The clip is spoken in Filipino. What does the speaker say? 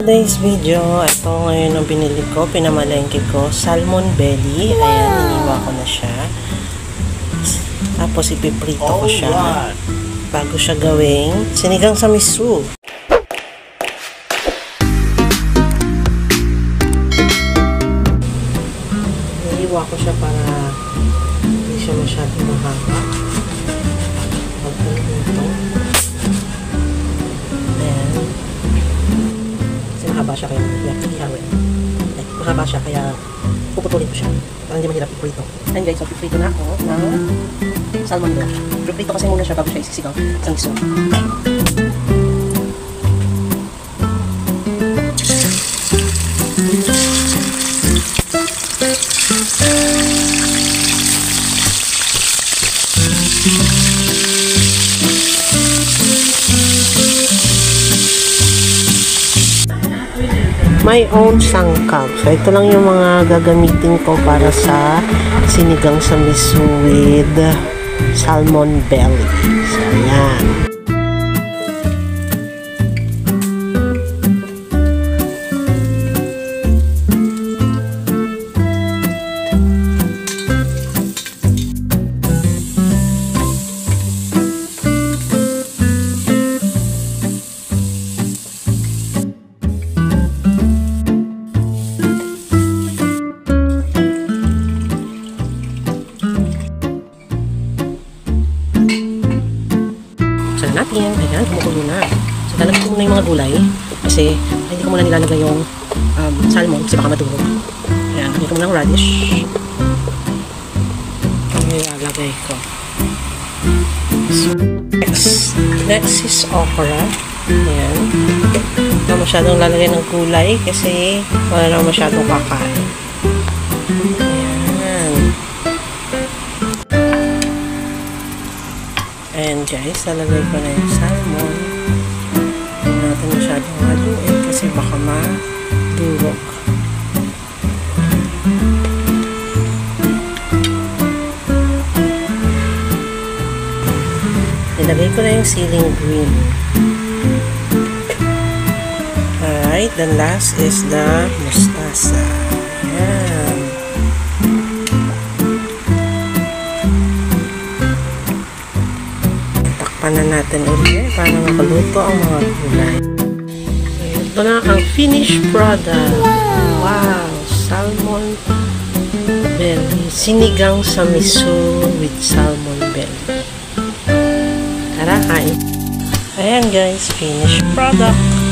Today's video, ito ngayon ang binili ko, pinamalengke ko, salmon belly. Ayan, iniwa ko na siya. Tapos ipiprito ko siya bago siya gawing sinigang sa miso. Iniwa ko siya para hindi siya masyadong mahaba. Mahaba siya kaya ihawin. Mahaba siya kaya puputulin ko siya para hindi mahirap iprito. And guys, so piprito na ako ng salmon nila. Piprito kasi muna siya bago siya isisigaw sa miso. My own sangkap. So, ito lang yung mga gagamitin ko para sa sinigang sa miso with salmon belly. So, yan. Natin, ayan, kumukulo na. So, lalagay ko muna yung mga gulay kasi hindi ko muna nilalagay yung salmon kasi baka madurog. Ayan, lagay ko muna ng radish. Ilalagay ko. So, next is okra. Ayan. Hindi ko masyadong lalagay ng gulay kasi wala na masyadong kakain. Ayan guys, lalagay ko na yung salmon. Hindi natin masyadong haluin kasi baka madurog. Nilagay ko na yung ceiling green. Alright, then last is the mustasa. Ayan. Na natin ulit para makaluto ang mga gulay. Ito na ang finished product. Wow! Salmon belly. Sinigang sa miso with salmon belly. Tara, kain. Ayan guys, finished product.